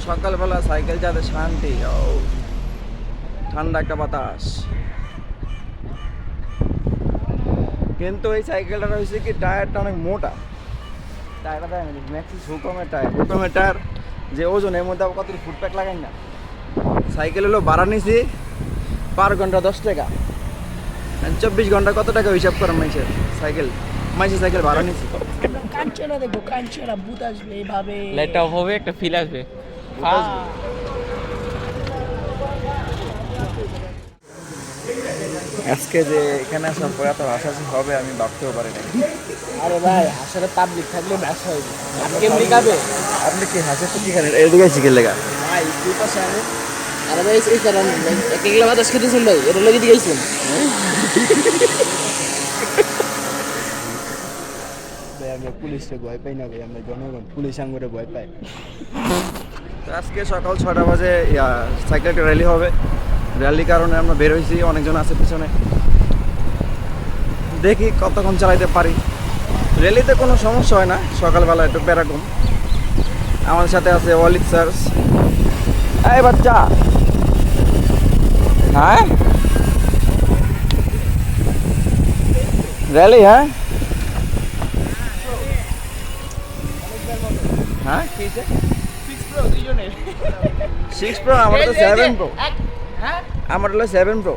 সকালবেলা সাইকেল চালাতে শান্তি, ও ঠান্ডা একটা বাতাস। কিন্তু এই সাইকেলটা হয়েছে কি, টায়ারটা অনেক মোটা। টায়ারটা দেয় ম্যাক্সিস হুকমের টায়ার যে ওজন, এর মধ্যে কত ফুটপ্যাক লাগাই না। সাইকেল হলো ভাড়া নিছি পার ঘন্টা 10 টাকা। 24 ঘন্টা কত টাকা হিসাব করেন মাইসের সাইকেল ভাড়া নিছি। কাঞ্চনা দেখবো, কাঞ্চনা ভূত আসবে এইভাবে, লাইটটা হবে, একটা ফিল আসবে। আজকে যে এখানে আসার পর এত হাসাহাসি হবে আমি ভাবতেও পারি না। আরে ভাই আসলে পাবলিক থাকলে ব্যবসা হয়ে যায়। আপনি কেমনি খাবে? আপনি কি হাসের কি খান? এদিকে শিখে লেগা ভাই তুই পাশে আরে, আরে ভাই এই কারণ এক একলা বাতাস খেতেছেন ভাই, এর লাগি দিয়েছেন ভাই। আমরা পুলিশকে ভয় পাই না ভাই, আমরা জনগণ পুলিশ আঙ্গুরে ভয় পাই। আজকে সকাল 6টা বাজে সাইকেল একটা র্যালি হবে। র্যালির কারণে আমরা বের হয়েছি, অনেকজন আছে পিছনে। দেখি কতক্ষণ চালাইতে পারি। র্যালিতে কোনো সমস্যা হয় না, সকালবেলা একটু বেরকম। আমাদের সাথে আছে ওয়ালিদ স্যার। এই বাচ্চা, হ্যাঁ র্যালি, হ্যাঁ হ্যাঁ কি 6 প্রো? আমার তো 7 প্রো। আমার হলো 7 প্রো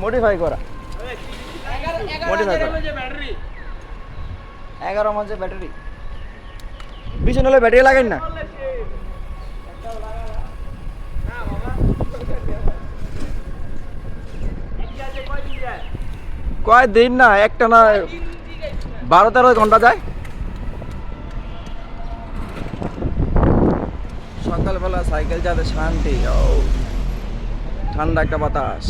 মডিফাই করা। 11 মাসের ব্যাটারি। পিছনে হলে ব্যাটারি লাগাই না। কয় দিন না, একটা না 12-13 ঘন্টা যায়। সকালবেলা সাইকেল চালাতে শান্তি, ও ঠান্ডা একটা বাতাস।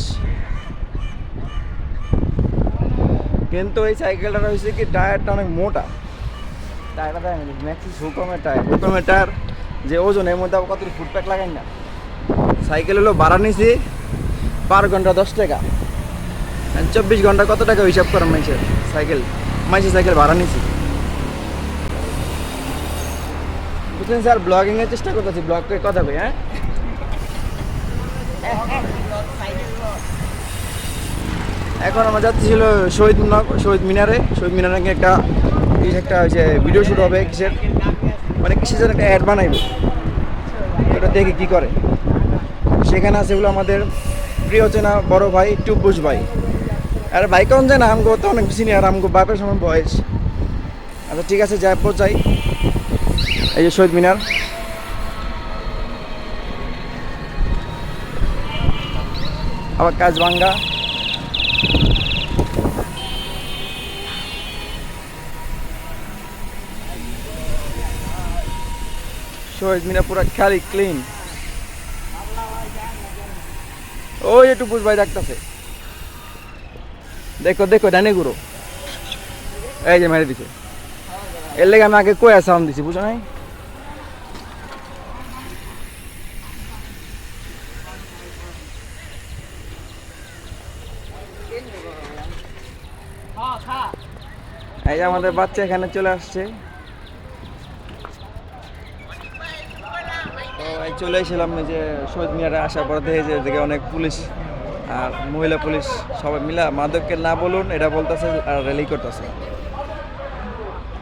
কিন্তু এই সাইকেলটা হয়েছে কি, টায়ারটা অনেক মোটা। টায়ারটা দেয় ম্যাক্সিস হুকমের টায়ার যে ওজন, এর মধ্যে কত ফুটপ্যাক লাগাই না। সাইকেল হলো ভাড়া নিছি পার ঘন্টা 10 টাকা। 24 ঘন্টা কত টাকা হিসাব করেন মাইসের সাইকেল ভাড়া নিছি। বুঝলেন স্যার, ব্লগিং এর চেষ্টা করতেছি, ব্লগ করে কথা কই। হ্যাঁ এখন আমরা যাচ্ছি ছিল শহীদ মিনারে একটা হচ্ছে ভিডিও শুট হবে কিসের, মানে কিসের জন্য একটা অ্যাড বানাইব। ওটা দেখি কি করে। সেখানে আছে এগুলো আমাদের প্রিয় চেনা বড় ভাই টুব্বুস ভাই। আর ভাই কোন যায় না, আমগো তো অনেক সিনিয়র, আমগো বাপের সমান বয়স। আচ্ছা ঠিক আছে, যাই পৌঁছাই। এই যে শহীদ মিনার, আবার কাজবাঙ্গা। শহীদ মিনার পুরো খালি ক্লিন। ওই একটু বুঝ ভাই ডাকতেছে, দেখো ডানে গুরু, এই যে মেরে দিছে। এর লেগে আমি আগে কয়া সাউন্ড দিছি, বুঝো নাই? এই যে আমাদের বাচ্চা এখানে চলে আসছে। তো এই চলে এসেছিলাম এই যে শহীদ মিনারে আসার পর দেখে যে এদিকে অনেক পুলিশ আর মহিলা পুলিশ সবাই মিলা মাদককে না বলুন এটা বলতেছে আর র্যালি করতেছে।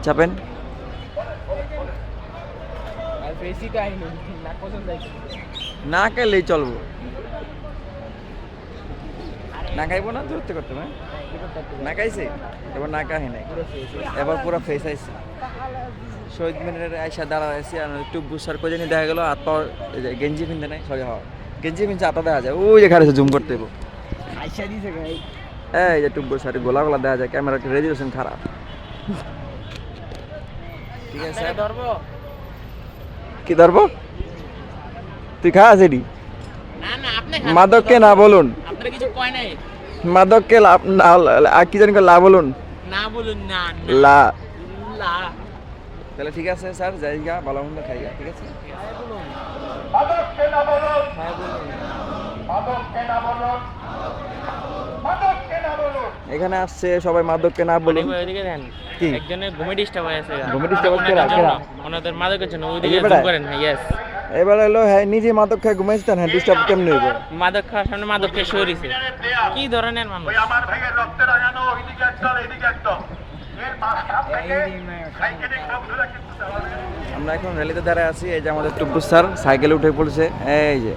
চাপেন। না খাইলেই চলবো, না খাইবো না ধরতে করতে না। না খাইছে এবার, না খাই নাই এবার, পুরো ফেস আইছে। শহীদ মিনারের আইসা দাঁড়া আছি আর টুব্বু স্যার কোজে নিয়ে দেখা গেলো হাত পাওয়ার গেঞ্জি পিনতে নাই, সরি হওয়া গেঞ্জি পিনছে আটা দেখা যায়, ওই যে খাড়েছে জুম করতে দেবো। এই যে টুব্বু স্যার গোলা দেখা যায়, ক্যামেরার রেজুলেশন খারাপ। ঠিক আছে কি ধরবো? তুই খা সেটি। মাদককে না বলুন, মাদককে কি জানি লা বলুন, লা। তাহলে ঠিক আছে স্যার, যাই গা, ভালো মন্দ খাই গা, ঠিক আছে। এখানে আসছে সবাই মাদককে না বলুন। ওইদিকে দেন কি? একজনের ঘুমে ডিস্টার্ব হয়ে আছে ঘুমে disturb হচ্ছে কারা? কারা? ওনাদের মাদকের জন্য ওইদিকে এই জুম বেটায়? করেন ইয়েস এবার হলো হ্যাঁ নিজে মাদক খায় ঘুমাইছেন, হ্যাঁ ডিস্টার্ব কেমনে হইব? মাদক খাওয়ার সামনে মাদক খেয়ে শুয়ে রয়েছে কি ধরনের মানুষ আমার ভাইয়ের রক্তে রাগানো ওইদিকে একদল এইদিকে একদল এর মাঝখান থেকে সাইকেলিং বন্ধুরা কিন্তু চালাবে। আমরা এখন র্যালিতে দাঁড়ায় আছি। এই যে আমাদের টুপ্পু স্যার সাইকেলে উঠে পড়েছে, এই যে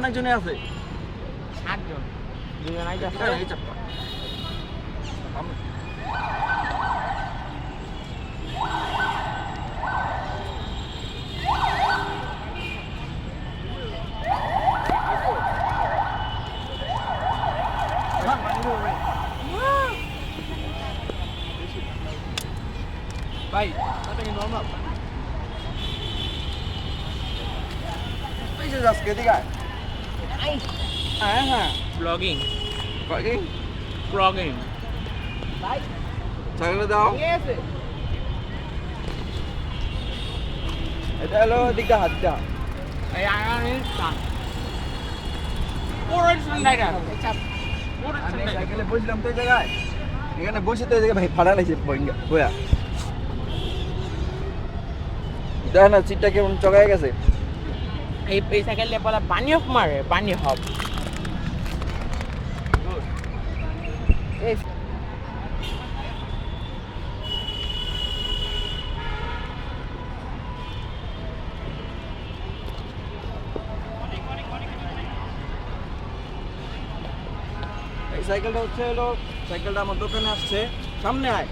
অনেকজনই আছে। 8 জন 2 জন আইতে আসছে এই চাপটা। ভাই এটা কি নরমাল? এই যে আজকে এদিকে আয়। হ্যাঁ হ্যাঁ ব্লগিং কয় কি? ব্লগিং ছাগলে দাও। এটা হলো দিকটা হাতটা। এই আগামী সান পুরো সানডাইটা পুরো আমি সানডাইটা সাইকেলে বসলাম তো এই জায়গায়, এখানে বসে তো এই জায়গায় ভাই ফাড়া লাগছে বইয়া। দেখ না সিটটা কেমন চগায় গেছে। এই সাইকেলে বলা পানি অফ মারে পানি হব এই সাইকেলটা হচ্ছে হলো, সাইকেলটা আমার দোকানে আসছে, সামনে আয়,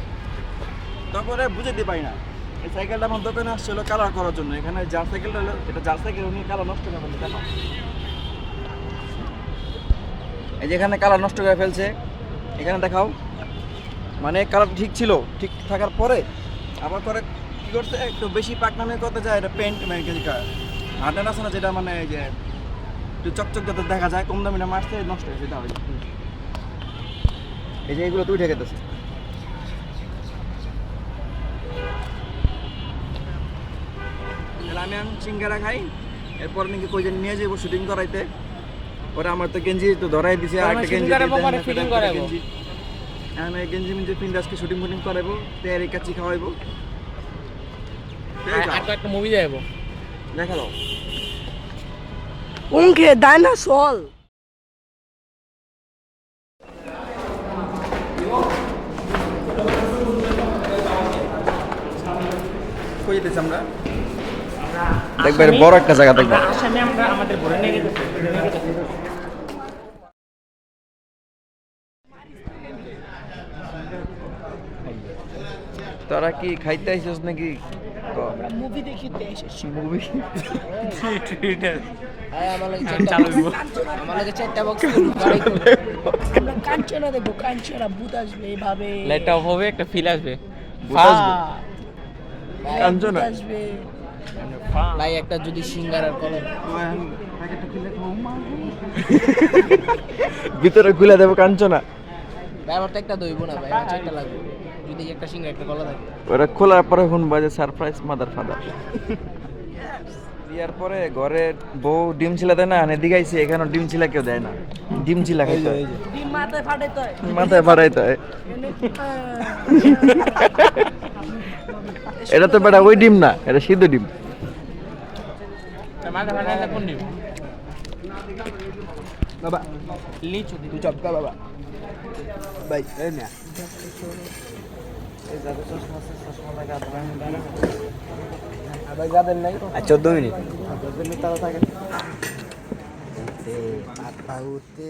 তারপরে বুঝাতে পারি না। এই সাইকেলটা আমার দোকানে আসছে হলো কালার করার জন্য। এখানে যার সাইকেলটা হলো, এটা যার সাইকেল উনি কালার নষ্ট করে ফেলছে, দেখো এই যে এখানে কালার নষ্ট করে ফেলছে। এখানে দেখাও, মানে কালার ঠিক ছিল, ঠিক থাকার পরে আবার পরে কী করছে, একটু বেশি পাকনামে করতে যায়, এটা পেন্ট মানে হার্ডেন আছে না, যেটা মানে এই যে একটু চকচক যাতে দেখা যায়, কম দামি না মারছে, নষ্ট হয়েছে, এটা হয়। এই যে এগুলো তুই ঠেকে দিচ্ছে। আমি সিঙ্গারা খাই, এরপর নাকি কই যেন নিয়ে যাবো শুটিং করাইতে। পরে আমার তো গেঞ্জি তো ধরাই দিছে, আর একটা গেঞ্জি সিঙ্গারা পরে ফিটিং করাবো আমি গেঞ্জি মিঞ্জি পিন আজকে শুটিং ফুটিং করাবো, তেয়ারি কাচ্চি খাওয়াইবো। আর একটা মুভি যাবো দেখালো Unge, deiner Soll. কই যেতেছি আমরা? দেখবে বড় একটা জায়গা দেখবে। আসামে আমরা আমাদের বলে নিয়ে গেছি তোরা কি খাইতে আইছিস নাকি? মুভি দেখিতে এসেছি। মুভি আমার লাগে চালু হইবো। আমার লাগে 4টা বক্স আমরা কাঞ্চনা দেখবো, কাঞ্চনা ভূত আসবে এইভাবে। লাইটটা অফ হবে একটা ফিল আসবে ভূত আসবে? ভাই, কাঞ্চনা? ভূত আসবে ভাই, একটা যদি সিঙ্গারার কলম ভিতরে খুলে দেবো কাঞ্চনা। ভাই, আমার তো একটা দইব না ভাই, আমার 4টা লাগবে। যদি একটা সিঙ্গারা একটা কলা থাকে। ওরা খোলার পরে ফোন বাজে সারপ্রাইজ মাদার ফাদার। বিয়ার পরে ঘরে বউ ডিম ছিলা দেয় না, এদিকে আইছে, এখানে ডিম ছিলা কেউ দেয় না, ডিম ছিলা খাইতে হয়, ডিম মাথায় ফাটাইতে হয়। মাথায় বাড়াইতে হয়। এটা তো বেটা ওই ডিম না, এটা সিদ্ধ ডিম। মাথা ফাটা কোন ডিম? বাবা লিচু তুই চপকা বাবা ভাই এই না ভাই যাবেন নাই 14 মিনিট। 14 মিনিট তারা থাকে আউতে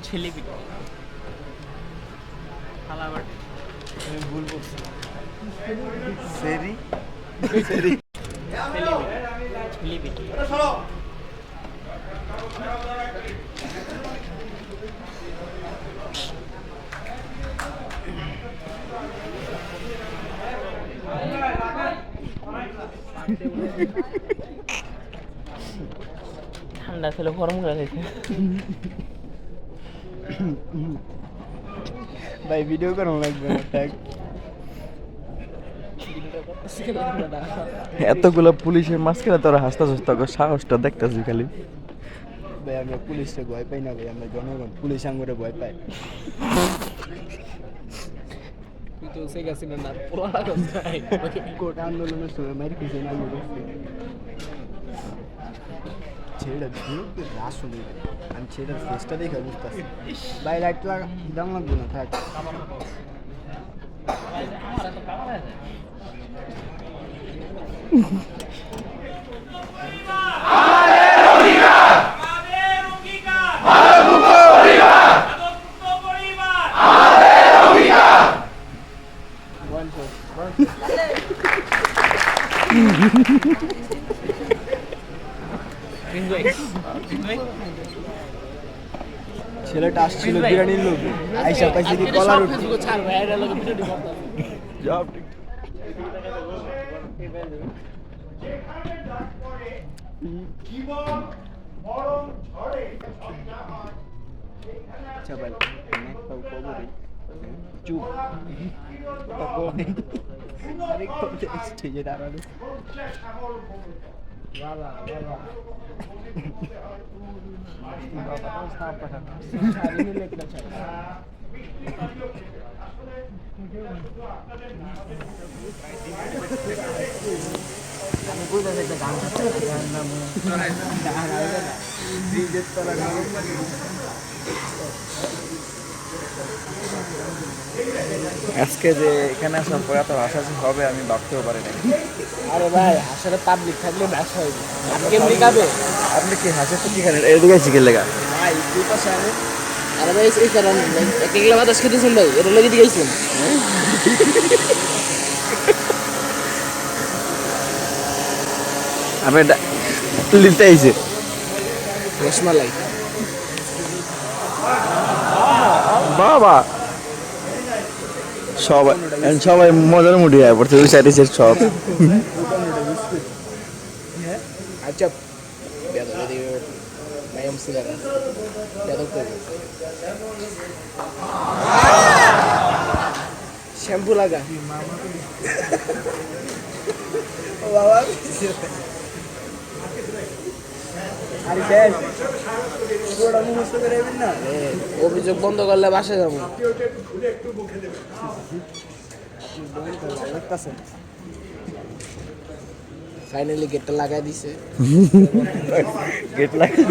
ছেলেবেটি খালা বাটি ভুল করছি। ছেলেবেটি ঠান্ডা ছিল গরম করে দিয়েছে। ভাই ভিডিও করো লাগবে না ট্যাগ এতগুলো পুলিশের মাঝখানে তোরা হাসতে হাসতে সাহসটা দেখতেছি খালি। ভাই আমরা পুলিশে ভয় পাই না ভাই, আমরা জনগণ পুলিশ আঙ্গুরে ভয় পাই। তুই তো সে গেছিল না পুরা কোটা আন্দোলনের সময় মারি কিছু না ছেড়ে দিও আসলে আমি ছেড়ে ফেসটা দেখে বুঝতেছি ভাই লাইট লাগা দাম লাগবে না থাক ছেলেটা আসছিল বিরিয়ানির লোক আইসা পাইছে কি কলার রুটি জব জীবন মরণ ঝড়ে আচ্ছা ভাই নেকটাও কবরে চুপ আরে কোন স্টেজে দাঁড়ানো বাবা বাবা বাবা সাপ পাঠানো ছাড়িয়ে লেখা চাই আমি কইতে একটা গান আজকে যে এখানে আসার পর এত আশা যে হবে আমি ভাবতেও পারি না। আরে ভাই আসলে পাবলিক থাকলে ব্যাস হয় আর কেমনি খাবে আপনি কি হাসের তো কিখানে এদিকে শিখে লেগা ভাই তুই পাশে আরে আরে ভাই এই কারণ এক একলা বাতাস খেতেছেন ভাই এর লাগি দিয়েছেন আমি লিতে আইছে রসমালাই বাবা সবাই সবাই মজার মুডি আয় পড়ছে ওই সাইডে সব আচ্ছা বেদা বেদি মায়াম সিগারা বেদা কই শ্যাম্পু লাগা ও বাবা আরে দেখ পুরোটা মুখস্থ করে দিন না অভিযোগ বন্ধ করলে বাসায় যাবো ফাইনালি গেটটা লাগাই দিছে গেট লাগে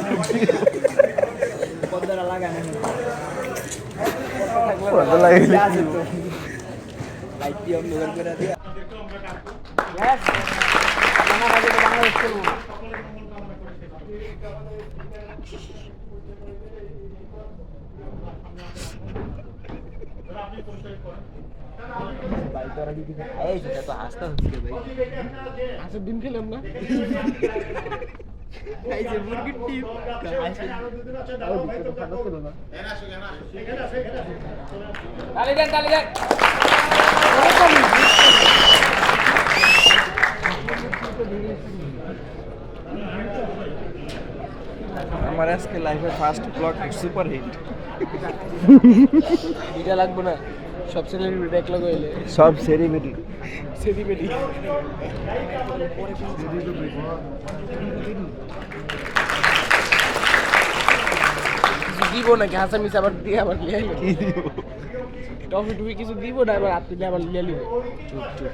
পর্দাটা লাগানো পর্দা লাগাইলে লাইট দিয়ে অন্ধকার করে দিয়া গ্যাস জানা বাজে তো বাংলাদেশ চলবো না ভাই তোরা কি কিছু খাইছিস এটা তো হাসতে হচ্ছে ভাই হাসের ডিম খেলাম না খাইছে মুরগির ডিম খাইছে ও দিকে তো খাওয়া ছিল না তালি দেন আমার আজকে লাইফে ফার্স্ট ব্লগ সুপার হিট এটা লাগবে না সব সেলিব্রিটি এক লগে হইলে সব সেলিব্রিটি সেলিব্রিটি দিব নাকি হাসান মিস আবার দিয়ে আবার লিয়ে আইলো কি দিব টফি টুফি কিছু দিব না এবার আপনি আবার লিয়ে লিব চুপ চুপ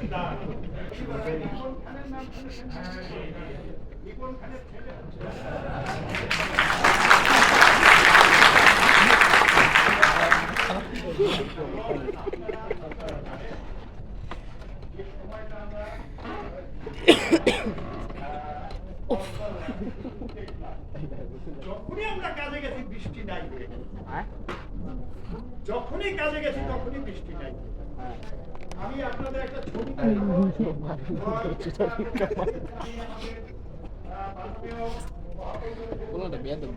যখনই আমরা কাজে গেছি বৃষ্টি নাই যখনই কাজে গেছি তখনই বৃষ্টি নাই আমি আপনাদের একটা ছবি কোনটা বিয়া দেব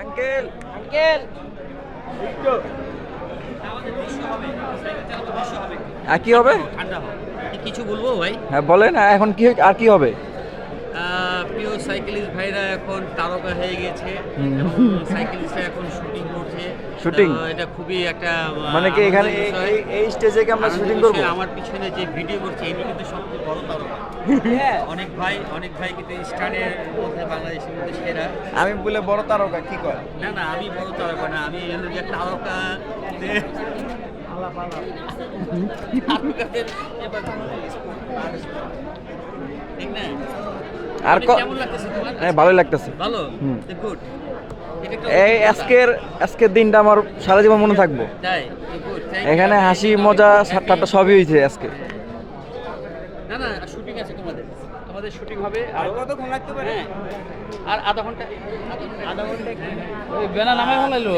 আঙ্কেল আঙ্কেল আর কি হবে ঠান্ডা হবে কিছু বলবো ভাই হ্যাঁ বলেন এখন কি আর কি হবে প্রিয় সাইকেলিস্ট ভাইরা এখন তারকা হয়ে গেছে এবং সাইকেলিস্টরা এখন শুটিং করছে Shooting? এটা খুবই একটা মানে কি এখানে আনন্দের বিষয়। এই স্টেজে কি আমরা আনন্দের শুটিং বিষয়, করব আমার পিছনে যে ভিডিও করছে এটি কিন্তু সবচেয়ে বড় তারকা অনেক ভাই কিন্তু স্টারের মধ্যে বাংলাদেশের মধ্যে সেরা আমি বলে বড় তারকা কি কয় না আমি বড় তারকা না আমি হলো যে তারকা ঠিক না আর কেমন লাগতেছে তোমার হ্যাঁ ভালোই লাগতেছে ভালো হুম। গুড এই আজকের দিনটা আমার সারা জীবন মনে থাকবো তাই গুড এখানে হাসি মজা ঠাট্টা সবই হয়েছে আজকে না শুটিং আছে তোমাদের শুটিং হবে আর কতক্ষণ লাগতে পারে আর আধা ঘন্টা ওই বেনা নামে ফেলাইলো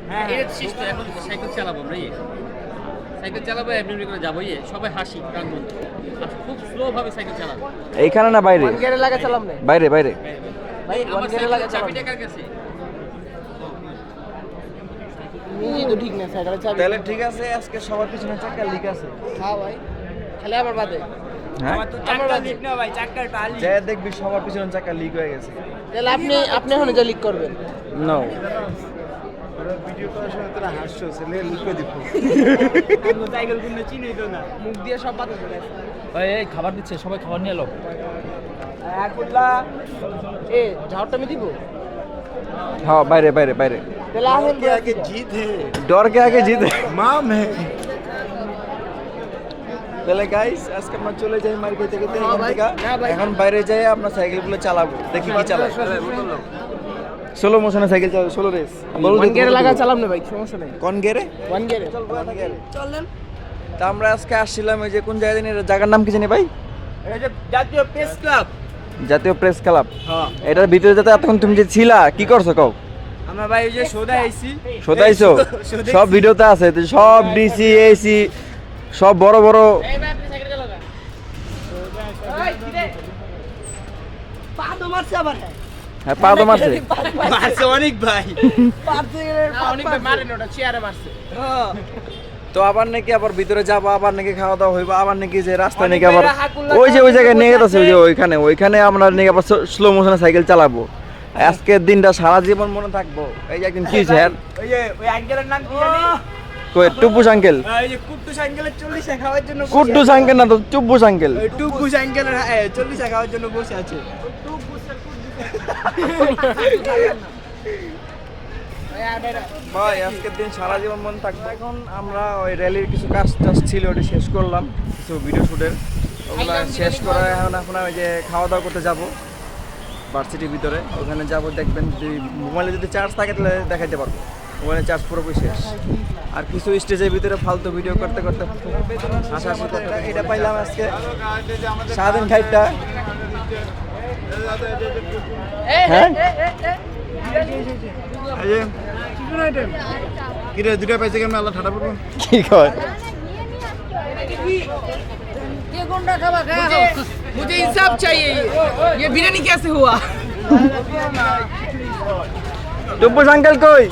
হ্যাঁ এটা শেষ তো এখন সাইকেল চালাবো আমরা সাইকেল চালাবো এমনি করে যাবো সবাই হাসি প্রাণ বন্ধ আর খুব স্লো ভাবে সাইকেল চালাবো এইখানে না বাইরে গেরে লাগা চালাম না বাইরে বাইরে ভাই আমার গেরে লাগা সাইকেল চাবিটা কার কাছে নিজে তো ঠিক না সাইকেলে চাবি তাহলে ঠিক আছে আজকে সবার পিছনে চাকা লিক আছে হ্যাঁ ভাই খালি আবার বাদে হ্যাঁ চাক্কা লিক না ভাই চাক্কার টালি যে দেখবি সবার পিছনে চাকা লিক হয়ে গেছে তাহলে আপনি এখন যা লিক করবেন নো ভিডিও করার সময় তোরা হাসছো ছেলে লিক করে দিব সাইকেল কিনে চিনেই তো না মুখ দিয়ে সব বাদ করে এই খাবার দিচ্ছে সবাই খাবার নিয়ে এলো এক বুদলা এ ঝাড়টা আমি দিব হ্যাঁ বাইরে বাইরে বাইরে তাহলে এখন আগে জিত হে ডর কে আগে জিত মাম হে তাহলে গাইস আজকে আমরা চলে যাই মার্কেট থেকে এখান থেকে এখন বাইরে যাই আমরা সাইকেলগুলো চালাবো দেখি কি চালাই সোলো মোশনে সাইকেল চালাবো সোলো রেস ওয়ান গিয়ারে লাগা চালাম না ভাই সমস্যা নাই কোন গেরে ওয়ান গিয়ারে চলেন তা আমরা আজকে আসছিলাম এই যে কোন জায়গা জানি জায়গার নাম কি জানি ভাই এই যে জাতীয় প্রেস ক্লাব জাতীয় প্রেস ক্লাব হ্যাঁ এটার ভিতরে যেতে এতক্ষণ তুমি যে ছিলা কি করছো কও আমরা ভাই এই যে সোদা আইছি শোধাইছো সব ভিডিওতে আছে তো সব ডিসি এসি সব বড় বড় এই ভাই আপনি সাইকেল চালাবেন এই কিরে পা তো মারছে আবার হ্যাঁ পা তো মারছে মারছে অনেক ভাই পারছে অনেক ভাই মারে না ওটা চেয়ারে মারছে হ্যাঁ তো আবার নাকি আবার ভিতরে যাবো আবার নাকি খাওয়া দাওয়া হইবো আবার নাকি যে রাস্তায় নাকি অনেক আবার ভাইরা হাকুল্লা ওই যে ওই জায়গায় খাওয়া নিয়ে গেছে ওই যে খাচ্ছে। ওইখানে আমরা নাকি আবার স্লো মোশনে সাইকেল চালাবো আজকের দিনটা সারা জীবন মনে থাকবো এই যে একদিন কি স্যার ওই যে ওই আঙ্কেলের নাম কি জানি কই টুব্বুস আঙ্কেল এই যে কুট্টুস আঙ্কেলের 40 টাকা খাওয়ার জন্য কুড্ডুস আঙ্কেল না তো টুব্বুস আঙ্কেল ওই টুকুস আঙ্কেলের 40 টাকা খাওয়ার জন্য বসে আছে ভাই আজকের দিন সারা জীবন মনে থাকবে এখন আমরা ওই র্যালির কিছু কাজ টাজ ছিল ওটা শেষ করলাম কিছু ভিডিও শুটের ওগুলো শেষ করে এখন ওই যে খাওয়া দাওয়া করতে যাব ভার্সিটির ভিতরে ওখানে যাব দেখবেন যদি মোবাইলে যদি চার্জ থাকে তাহলে দেখাইতে পারবো মোবাইলে চার্জ পুরোপুরি শেষ আর কিছু স্টেজের ভিতরে ফালতু ভিডিও করতে করতে হাসাহাসি করতে এটা পাইলাম আজকে সারাদিন খাইটা হ্যাঁ কিরে দুটো পাইছে কেমন আল্লাহ ঠাটা পড়বো কি কয় मुझे इंसाफ चाहिए ये बिरयानी कैसे हुआ টুব্বুস আঙ্কেল কই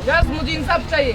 यस मुझे इंसाफ चाहिए